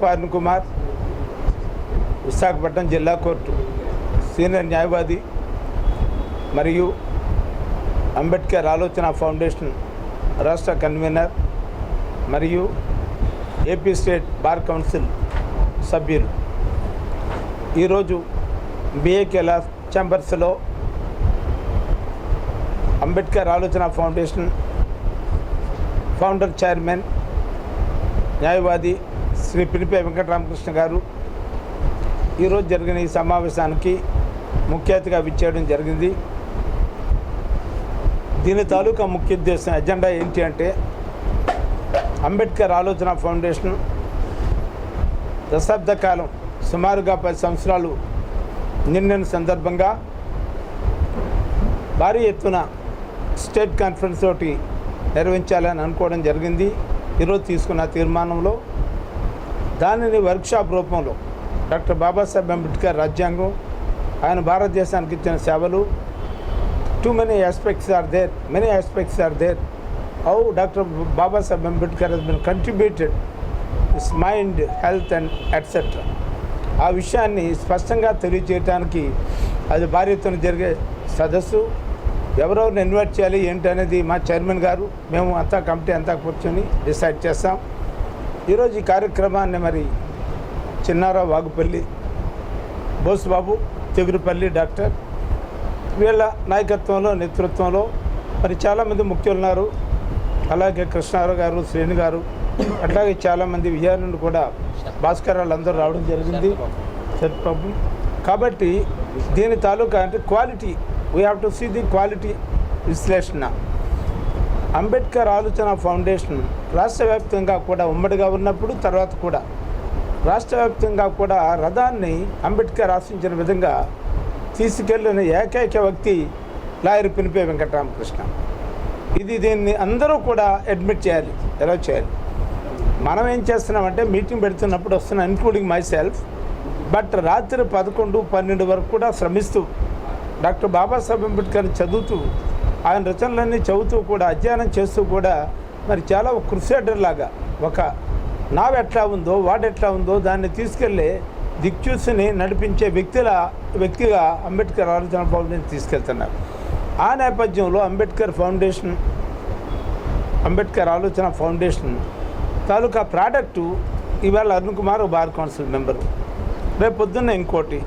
చింతలప అరుణ్ కుమార్, విశాఖపట్నం జిల్లా court senior న్యాయవాది మరియు అంబేద్కర్ ఆలోచన ఫౌండేషన్ రాష్ట్ర కన్వీనర్ మరియు ఏపీ స్టేట్ బార్ కౌన్సిల్ సభ్యులు. ఈరోజు బిఏకే లా ఛాంబర్స్లో అంబేద్కర్ ఆలోచన ఫౌండేషన్ ఫౌండర్ చైర్మన్ న్యాయవాది శ్రీ పినిపే వెంకటరామకృష్ణ గారు ఈరోజు జరిగిన ఈ సమావేశానికి ముఖ్య అతిథిగా విచ్చేయడం జరిగింది. దీని తాలూకా ముఖ్య ఉద్దేశం ఎజెండా ఏంటి అంటే, అంబేద్కర్ ఆలోచన ఫౌండేషన్ దశాబ్ద కాలం సుమారుగా 10 సంవత్సరాలు నిండిన సందర్భంగా భారీ ఎత్తున స్టేట్ కాన్ఫరెన్స్ తోటి నిర్వహించాలని అనుకోవడం జరిగింది. ఈరోజు తీసుకున్న తీర్మానంలో దానిని వర్క్షాప్ రూపంలో డాక్టర్ బాబాసాహెబ్ అంబేద్కర్ రాజ్యాంగం, ఆయన భారతదేశానికి ఇచ్చిన సేవలు, many aspects are there, how Dr. Babasaheb Ambedkar has been contributed his mind, health and etc. ఆ విషయాన్ని స్పష్టంగా తెలియజేయడానికి అది భారీ ఎత్తున జరిగే సదస్సు. ఎవరెవరిని ఇన్వైట్ చేయాలి ఏంటి అనేది మా చైర్మన్ గారు, మేము అంతా కమిటీ అంతా కూర్చొని డిసైడ్ చేస్తాం. ఈరోజు ఈ కార్యక్రమాన్ని మరి చిన్నారావు వాగుపల్లి, బోసుబాబు తెగురుపల్లి డాక్టర్ వీళ్ళ నాయకత్వంలో నేతృత్వంలో మరి చాలామంది ముఖ్యులు ఉన్నారు. అలాగే కృష్ణారావు గారు, శ్రేణి గారు, అట్లాగే చాలామంది విజయాల నుండి కూడా భాస్కర్ వాళ్ళందరూ రావడం జరిగింది. సరిప్రభు కాబట్టి దీని తాలూకా అంటే quality, we have to see the quality విశ్లేషణ. అంబేద్కర్ ఆలోచన ఫౌండేషన్ రాష్ట్ర వ్యాప్తంగా కూడా ఉమ్మడిగా ఉన్నప్పుడు, తర్వాత కూడా రాష్ట్ర వ్యాప్తంగా కూడా రథాన్ని అంబేద్కర్ ఆశించిన విధంగా తీసుకెళ్ళిన ఏకైక వ్యక్తి లాయర్ పినిపే వెంకటరామకృష్ణ. దీన్ని అందరూ కూడా అడ్మిట్ చేయాలి. ఎలా చేయాలి? మనం ఏం చేస్తున్నామంటే మీటింగ్ పెడుతున్నప్పుడు వస్తున్నాం, ఇంక్లూడింగ్ మై సెల్ఫ్, బట్ రాత్రి 11, 12 వరకు కూడా శ్రమిస్తూ డాక్టర్ బాబాసాహెబ్ అంబేద్కర్ చదువుతూ, ఆయన రచనలన్నీ చదువుతూ కూడా అధ్యయనం చేస్తూ కూడా మరి చాలా క్రుసేడర్ లాగా ఒక నావ ఎట్లా ఉందో వాడు ఎట్లా ఉందో దాన్ని తీసుకెళ్ళి దిక్చూసిని నడిపించే వ్యక్తిగా అంబేద్కర్ ఆలోచన ఫౌండేషన్ తీసుకెళ్తున్నారు. ఆ నేపథ్యంలో అంబేద్కర్ ఆలోచన ఫౌండేషన్ తాలూకా ప్రోడక్టు ఇవాళ Arun Kumar bar council member, రేపు పొద్దున్న ఇంకోటి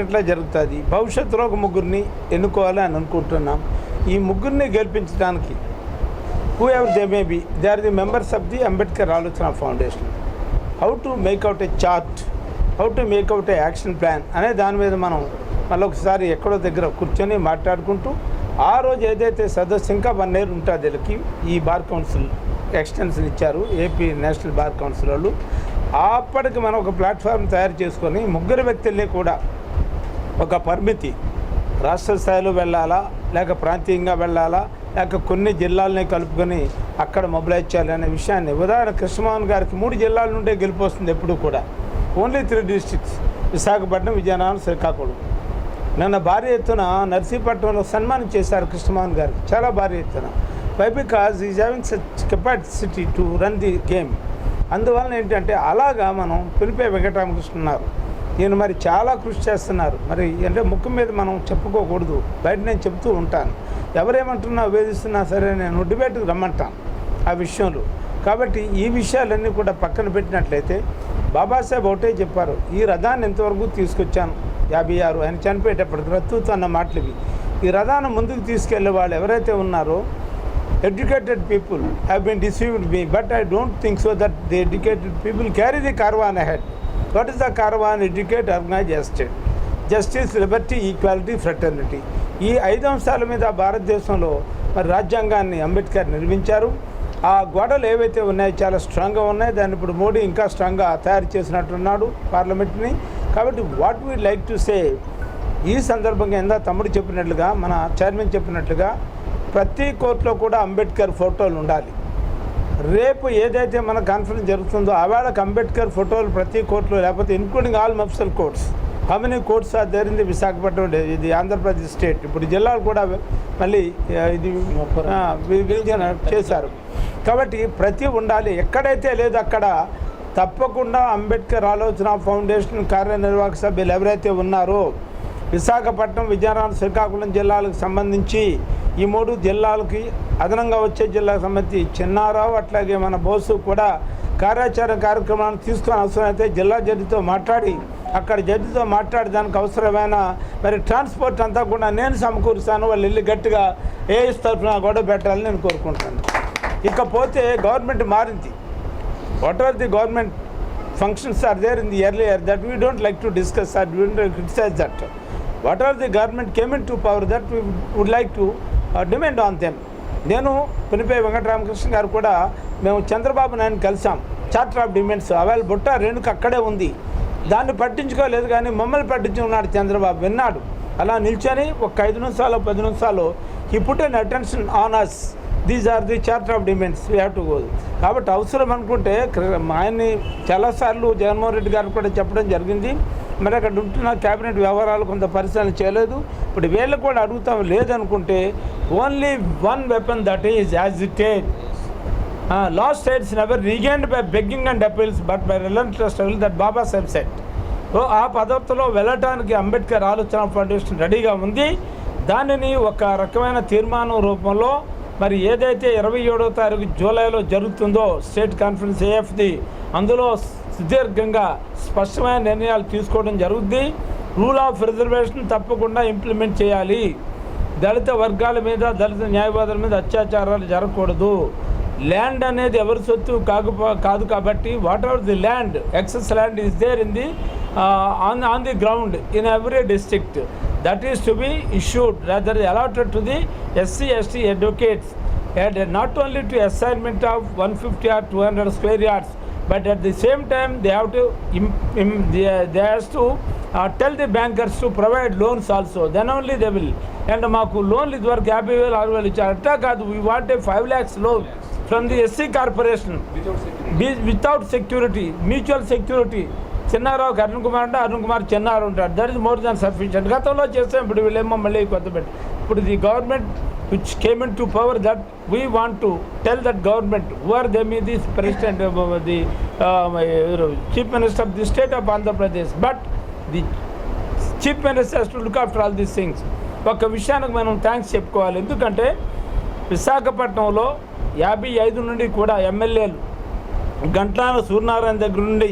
ఎట్లా జరుగుతుంది. భవిష్యత్తులో ఒక 3 ఎన్నుకోవాలి అని అనుకుంటున్నాం. ఈ 3 గెలిపించడానికి whoever they may be, they are the members of the Ambedkar ఆలోచన foundation. How to make out A chart, how to make out A action plan అనే దాని మీద మనం మళ్ళీ ఒకసారి ఎక్కడో దగ్గర కూర్చొని మాట్లాడుకుంటూ, ఆ రోజు ఏదైతే సదస్సు ఇంకా 1 year ఉంటుంది వీళ్ళకి, ఈ బార్ కౌన్సిల్ ఎక్స్టెన్షన్ ఇచ్చారు ఏపీ నేషనల్ బార్ కౌన్సిల్ వాళ్ళు, అప్పటికి మనం ఒక ప్లాట్ఫామ్ తయారు చేసుకొని 3 వ్యక్తుల్ని కూడా ఒక పరిమితి, రాష్ట్ర స్థాయిలో వెళ్ళాలా లేక ప్రాంతీయంగా వెళ్ళాలా లేక కొన్ని జిల్లాలని కలుపుకొని అక్కడ మొబిలైజ్ చేయాలనే విషయాన్ని, ఉదాహరణ కృష్ణమోహన్ గారికి 3 జిల్లాల నుండే గెలిపొస్తుంది ఎప్పుడు కూడా, ఓన్లీ 3 districts, విశాఖపట్నం, విజయనగరం, శ్రీకాకుళం. నిన్న భారీ ఎత్తున నర్సీపట్నంలో సన్మానం చేశారు కృష్ణమోహన్ గారికి, చాలా భారీ ఎత్తున. Why? Because is having such capacity to run the game. అందువలన ఏంటంటే అలాగా మనం పినిపే వెంకటరామకృష్ణ ఉన్నారు, ఈయన మరి చాలా కృషి చేస్తున్నారు. మరి అంటే ముఖం మీద మనం చెప్పుకోకూడదు, బయట నేను చెప్తూ ఉంటాను, ఎవరేమంటున్నా వేధిస్తున్నా సరే నేను డిబేట్కి రమ్మంటాను ఆ విషయంలో. కాబట్టి ఈ విషయాలన్నీ కూడా పక్కన పెట్టినట్లయితే బాబాసాహెబ్ ఒకటే చెప్పారు, ఈ రథాన్ని ఎంతవరకు తీసుకొచ్చాను 56, ఆయన చనిపోయేటప్పటికి రత్తుతో అన్న మాటలు ఇవి. ఈ రథాన్ని ముందుకు తీసుకెళ్లే వాళ్ళు ఎవరైతే ఉన్నారో, educated people have been deceived me, but I don't think so that the educated people carry the caravan ahead. What is the caravan? Educate, organize, estate, justice, liberty, equality, fraternity. ఈ 5 అంశాల మీద భారతదేశంలో మరి రాజ్యాంగాన్ని అంబేద్కర్ నిర్మించారు. ఆ గోడలు ఏవైతే ఉన్నాయో చాలా స్ట్రాంగ్గా ఉన్నాయి. దాన్ని ఇప్పుడు మోడీ ఇంకా స్ట్రాంగ్గా తయారు చేసినట్టున్నాడు పార్లమెంట్ని. కాబట్టి what we like to say, ఈ సందర్భంగా ఎంత తమ్ముడు చెప్పినట్లుగా, మన చైర్మన్ చెప్పినట్లుగా ప్రతి కోర్టులో కూడా అంబేద్కర్ ఫోటోలు ఉండాలి. రేపు ఏదైతే మన కాన్ఫరెన్స్ జరుగుతుందో ఆవేళకు అంబేద్కర్ ఫోటోలు ప్రతి కోర్టులో, లేకపోతే including all mofussil courts. How many courts are there in the Visakhapatnam, ఇది ఆంధ్రప్రదేశ్ స్టేట్. ఇప్పుడు జిల్లాలు కూడా మళ్ళీ ఇది విభజన చేశారు. కాబట్టి ప్రతి ఉండాలి. ఎక్కడైతే లేదు అక్కడ తప్పకుండా అంబేద్కర్ ఆలోచన ఫౌండేషన్ కార్యనిర్వాహక సభ్యులు ఎవరైతే ఉన్నారో విశాఖపట్నం, విజయనగరం, శ్రీకాకుళం జిల్లాలకు సంబంధించి ఈ 3 జిల్లాలకి అదనంగా వచ్చే జిల్లాకు సంబంధించి చిన్నారావు అట్లాగే మన బోసు కూడా కార్యాచరణ కార్యక్రమాన్ని తీసుకొని అవసరమైతే జిల్లా జడ్జితో మాట్లాడి అక్కడ జడ్జితో మాట్లాడి దానికి అవసరమైన మరి ట్రాన్స్పోర్ట్ అంతా కూడా నేను సమకూరుస్తాను. వాళ్ళు వెళ్ళి గట్టిగా ఏఎస్ తరఫున గొడవ పెట్టాలని నేను కోరుకుంటున్నాను. ఇకపోతే గవర్నమెంట్ మారింది. What are the government functions are there in the earlier that we don't like to discuss or we don't criticize that. What are the government came into power that we would like to demand on them. నేను పినిపే వెంకటరామకృష్ణ గారు కూడా మేము చంద్రబాబు నాయుడు కలిసాం. Charter of demands అవేళ బుట్ట రేణుకు అక్కడే ఉంది, దాన్ని పట్టించుకోలేదు. కానీ మమ్మల్ని పట్టించుకున్నాడు చంద్రబాబు, విన్నాడు. అలా నిల్చొని ఒక 5 నిమిషాలు 10 నిమిషాలు he put an attention on us. These are the charter of demands we have to go. కాబట్టి అవసరం అనుకుంటే ఆయన్ని చాలాసార్లు జగన్మోహన్ రెడ్డి గారు కూడా చెప్పడం జరిగింది. మరి అక్కడ ఉంటున్న క్యాబినెట్ వ్యవహారాలు కొంత పరిశీలన చేయలేదు. ఇప్పుడు వీళ్ళు కూడా అడుగుతాం లేదనుకుంటే only one weapon that is agitate. Lost states never regained by begging and appeals but by relentless struggle that Baba Saheb set. ఆ పద్ధతిలో వెళ్ళటానికి అంబేద్కర్ ఆలోచన ఫౌండేషన్ రెడీగా ఉంది. దానిని ఒక రకమైన తీర్మానం రూపంలో మరి ఏదైతే 27వ తారీఖు జూలైలో జరుగుతుందో స్టేట్ కాన్ఫరెన్స్ ఏఎఫ్ది, అందులో సుదీర్ఘంగా స్పష్టమైన నిర్ణయాలు తీసుకోవడం జరుగుద్ది. రూల్ ఆఫ్ రిజర్వేషన్ తప్పకుండా ఇంప్లిమెంట్ చేయాలి. దళిత వర్గాల మీద, దళిత న్యాయవాదుల మీద అత్యాచారాలు జరగకూడదు. ల్యాండ్ అనేది ఎవరి సొత్తు కాదు కాబట్టి whatever the land, excess land is there in the on the ground in every district. That is to be issued, rather allotted to the SC/ST advocates, and not only to assignment of 150 or 200 square yards, but at the same time they have to they has to tell the bankers to provide loans also, then only they will. And maaku loan idvaraku 50,000 60,000 icharu, atta kaadu, we want a 5 lakhs loan from the SC corporation without security, mutual security. చిన్నారావుకి అరుణ్ కుమార్ అంటే అరుణ్ కుమార్ చిన్నారు ఉంటాడు. That is more than sufficient. గతంలో చేస్తాం, ఇప్పుడు వీళ్ళేమో మళ్ళీ కొత్త పెట్టి. ఇప్పుడు the government which came into power that we want to tell that government who are they మీ the president the chief minister of the state of Andhra Pradesh, but the chief minister has to look after all these things. ఒక విషయానికి మనం thanks చెప్పుకోవాలి. ఎందుకంటే విశాఖపట్నంలో 55 నుండి కూడా ఎమ్మెల్యేలు గంట్లాన సూర్యనారాయణ దగ్గర నుండి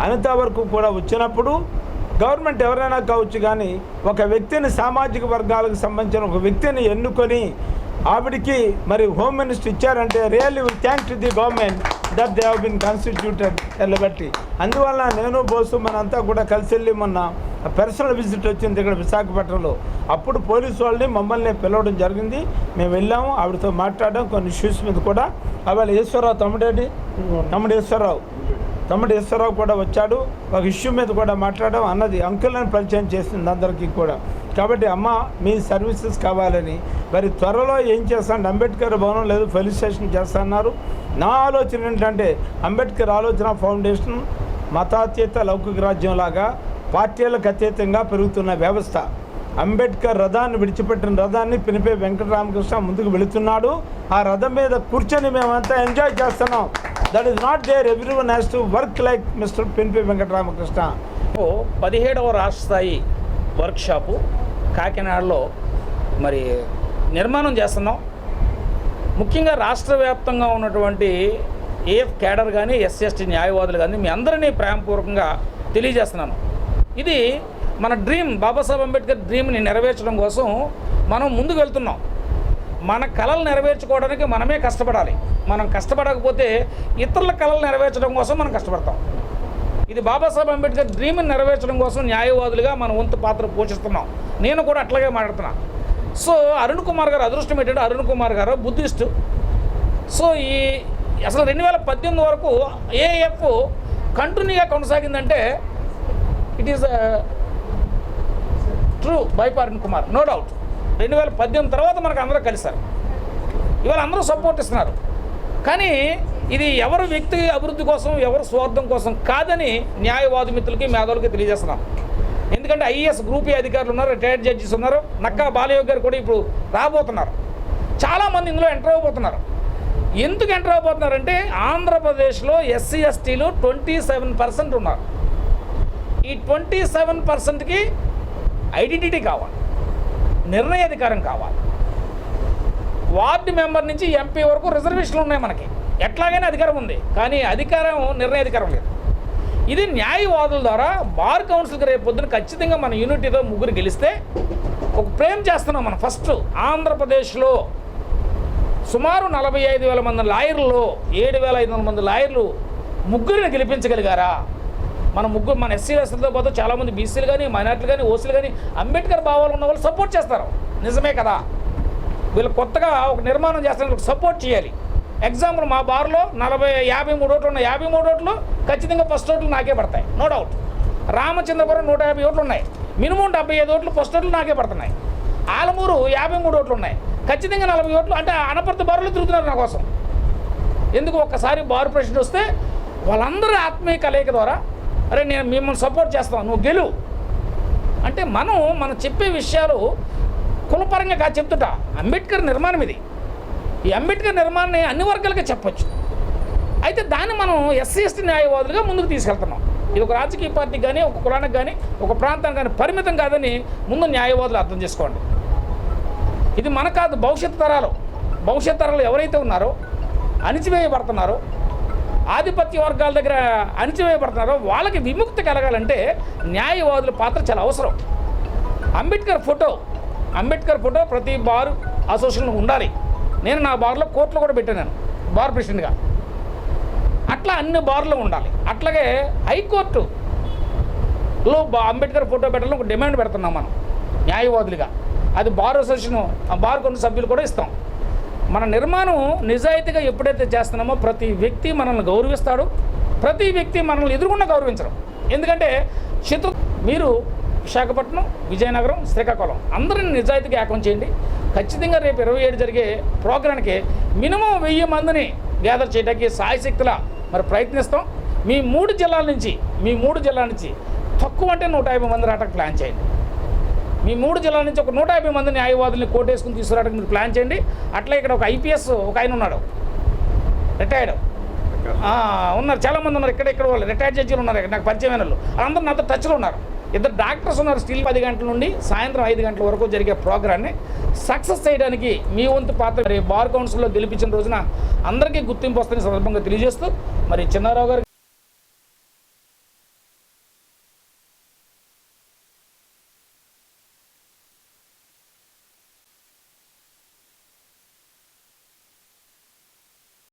అనిత వరకు కూడా వచ్చినప్పుడు గవర్నమెంట్ ఎవరైనా కావచ్చు, కానీ ఒక వ్యక్తిని, సామాజిక వర్గాలకు సంబంధించిన ఒక వ్యక్తిని ఎన్నుకొని ఆవిడికి మరి హోమ్ మినిస్టర్ ఇచ్చారంటే really will thank to the government that they have been constituted ఎల్లబట్టి. అందువల్ల నేను బోసు మనంతా కూడా కలిసి వెళ్ళి మొన్న పర్సనల్ విజిట్ వచ్చింది ఇక్కడ విశాఖపట్నంలో. అప్పుడు పోలీసు వాళ్ళని మమ్మల్ని పిలవడం జరిగింది. మేము వెళ్ళాము, ఆవిడతో మాట్లాడడం కొన్ని ఇష్యూస్ మీద కూడా. అవాళ ఈశ్వరరావు తమ్ముడు ఈశ్వరరావు కూడా వచ్చాడు. ఒక ఇష్యూ మీద కూడా మాట్లాడడం అన్నది అంకుల్ని పరిచయం చేసింది అందరికీ కూడా. కాబట్టి అమ్మ మీ సర్వీసెస్ కావాలని మరి త్వరలో ఏం చేస్తాను, అంబేద్కర్ భవనం లేదు ఫెలిసిటేషన్ చేస్తున్నారు. నా ఆలోచన ఏంటంటే అంబేద్కర్ ఆలోచన ఫౌండేషన్ మతాతీత లౌకిక రాజ్యంలాగా పార్టీలకు అతీతంగా పెరుగుతున్న వ్యవస్థ. అంబేద్కర్ రథాన్ని విడిచిపెట్టిన రథాన్ని పినిపే వెంకటరామకృష్ణ ముందుకు వెళుతున్నాడు. ఆ రథం మీద కూర్చొని మేమంతా ఎంజాయ్ చేస్తున్నాం. That is not there, everyone has to work like mister Pinipe Venkataramakrishna. 17వ రాష్ట్ర స్థాయి వర్క్షాపు కాకినాడలో మరి నిర్మాణం చేస్తున్నాం. ముఖ్యంగా రాష్ట్ర వ్యాప్తంగా ఉన్నటువంటి ఏఎఫ్ క్యాడర్ కానీ, ఎస్సీ/ఎస్టీ న్యాయవాదులు కానీ మీ అందరినీ ప్రేమపూర్వకంగా తెలియజేస్తున్నాను. ఇది మన డ్రీమ్, బాబాసాహెబ్ అంబేద్కర్ డ్రీమ్ని నెరవేర్చడం కోసం మనం ముందుకు వెళ్తున్నాం. మన కళలు నెరవేర్చుకోవడానికి మనమే కష్టపడాలి. మనం కష్టపడకపోతే ఇతరుల కళలు నెరవేర్చడం కోసం మనం కష్టపడతాం. ఇది బాబాసాహెబ్ అంబేద్కర్ డ్రీమ్ని నెరవేర్చడం కోసం న్యాయవాదులుగా మన వంతు పాత్ర పోషిస్తున్నాం. నేను కూడా అట్లాగే మాట్లాడుతున్నాను. సో అరుణ్ కుమార్ గారు అదృష్టం ఏంటంటే, అరుణ్ కుమార్ గారు బుద్ధిస్టు. సో ఈ అసలు 2018 వరకు ఏఎఫ్ కంటిన్యూగా కొనసాగిందంటే it is true by Arun Kumar, no doubt. 2018 తర్వాత మనకు అందరూ కలిశారు. ఇవాళ అందరూ సపోర్ట్ ఇస్తున్నారు. కానీ ఇది ఎవరు వ్యక్తి అభివృద్ధి కోసం, ఎవరు స్వార్థం కోసం కాదని న్యాయవాది మిత్రులకి, మేధావులకి తెలియజేస్తున్నాం. ఎందుకంటే ఐఏఎస్ గ్రూప్ ఏ అధికారులు ఉన్నారు, రిటైర్డ్ జడ్జెస్ ఉన్నారు. నక్కా బాలయోగి గారు కూడా ఇప్పుడు రాబోతున్నారు. చాలామంది ఇందులో ఎంటర్ అవ్వబోతున్నారు. ఎందుకు ఎంటర్ అయిపోతున్నారంటే ఆంధ్రప్రదేశ్లో ఎస్సీ ఎస్టీలు 27% ఉన్నారు. ఈ 27%కి ఐడెంటిటీ కావాలి, నిర్ణయాధికారం కావాలి. వార్డు మెంబర్ నుంచి ఎంపీ వరకు రిజర్వేషన్లు ఉన్నాయి మనకి, ఎట్లాగైనా అధికారం ఉంది, కానీ అధికారం నిర్ణయాధికారం లేదు. ఇది న్యాయవాదుల ద్వారా బార్ కౌన్సిల్కి రేపు పొద్దున ఖచ్చితంగా మన యూనిటీతో ముగ్గురు గెలిస్తే ఒక ప్రేమ్ చేస్తున్నాం మనం. ఫస్ట్ ఆంధ్రప్రదేశ్లో సుమారు 45,000 మంది లాయర్లు, 7,500 మంది లాయర్లు ముగ్గురిని గెలిపించగలిగారా? మన ఎస్సీ ఎస్టీలతో పాటు చాలామంది బీసీలు కానీ, మైనార్టీలు కానీ, ఓసీలు కానీ, అంబేద్కర్ భావాలు ఉన్న వాళ్ళు సపోర్ట్ చేస్తారు. నిజమే కదా? వీళ్ళు కొత్తగా ఒక నిర్మాణం చేస్తానికి సపోర్ట్ చేయాలి. ఎగ్జాంపుల్ మా బార్లో 53 ఓట్లు ఉన్నాయి. 53 ఓట్లు ఖచ్చితంగా ఫస్ట్ ఓట్లు నాకే పడతాయి, నో డౌట్. రామచంద్రపురం 150 ఓట్లు ఉన్నాయి, మినిమం 75 ఓట్లు ఫస్ట్ ఓట్లు నాకే పడుతున్నాయి. ఆలమూరు 53 ఓట్లు ఉన్నాయి, ఖచ్చితంగా 40 ఓట్లు అంటే అనపర్తి బారులో తిరుగుతున్నారు నా కోసం. ఎందుకు? ఒక్కసారి బార్ ప్రెసిడెంట్ వస్తే వాళ్ళందరూ ఆత్మీయ కలయిక ద్వారా అరే నేను మిమ్మల్ని సపోర్ట్ చేస్తాను, నువ్వు గెలు అంటే మనం చెప్పే విషయాలు కులపరంగా కాదు చెప్తుట. అంబేద్కర్ నిర్మాణం ఇది. ఈ అంబేద్కర్ నిర్మాణాన్ని అన్ని వర్గాలుగా చెప్పొచ్చు. అయితే దాన్ని మనం ఎస్సీ ఎస్టీ న్యాయవాదులుగా ముందుకు తీసుకెళ్తున్నాం. ఇది ఒక రాజకీయ పార్టీకి కానీ, ఒక కులానికి కానీ, ఒక ప్రాంతానికి కానీ పరిమితం కాదని ముందు న్యాయవాదులు అర్థం చేసుకోండి. ఇది మన కాదు, భవిష్యత్ తరాలు ఎవరైతే ఉన్నారో, అణిచివేయబడుతున్నారో, ఆధిపత్య వర్గాల దగ్గర అణిచివేయబడుతున్నారో వాళ్ళకి విముక్తి కలగాలంటే న్యాయవాదుల పాత్ర చాలా అవసరం. అంబేద్కర్ ఫోటో ప్రతి బార్ అసోసియేషన్లో ఉండాలి. నేను నా బార్లో కోర్టులో కూడా పెట్టాను, నేను బార్ ప్రెసిడెంట్గా. అట్లా అన్ని బార్లో ఉండాలి. అట్లాగే హైకోర్టులో అంబేద్కర్ ఫోటో పెట్టాలని ఒక డిమాండ్ పెడుతున్నాం మనం న్యాయవాదులుగా. అది బార్ అసోసియేషన్, బార్ కొన్ని సభ్యులు కూడా ఇస్తాం. మన నిర్మాణం నిజాయితీగా ఎప్పుడైతే చేస్తున్నామో ప్రతి వ్యక్తి మనల్ని గౌరవిస్తాడు, ప్రతి వ్యక్తి మనల్ని ఎదురుకుండా గౌరవించడం. ఎందుకంటే మీరు విశాఖపట్నం, విజయనగరం, శ్రీకాకుళం అందరిని నిజాయితీగా ఏకం చేయండి. ఖచ్చితంగా రేపు 27 జరిగే ప్రోగ్రాంకి మినిమం 1000 మందిని గ్యాదర్ చేయడానికి సాయశక్తిలా మరి ప్రయత్నిస్తాం. మీ మూడు జిల్లాల నుంచి తక్కువ అంటే 150 మంది రావడానికి ప్లాన్ చేయండి. మీ 3 జిల్లాల నుంచి ఒక 150 మంది న్యాయవాదుల్ని కోటేసుకుని తీసుకురావడానికి మీరు ప్లాన్ చేయండి. అట్లా ఇక్కడ ఒక ఐపీఎస్ ఒక ఆయన ఉన్నాడు, రిటైర్డ్ ఉన్నారు, చాలామంది ఉన్నారు. ఇక్కడ వాళ్ళు రిటైర్డ్ జడ్జీలు ఉన్నారు, నాకు పరిచయమైన వాళ్ళు అందరూ నాతో టచ్లో ఉన్నారు. 2 డాక్టర్స్ ఉన్నారు. స్టిల్ 10 గంటల నుండి సాయంత్రం 5 గంటల వరకు జరిగే ప్రోగ్రాన్ని సక్సెస్ చేయడానికి మీ వంతు పాత్ర బార్ కౌన్సిల్లో గెలిపించిన రోజున అందరికీ గుర్తింపు వస్తున్న సందర్భంగా తెలియజేస్తూ మరి చిన్నారావు గారు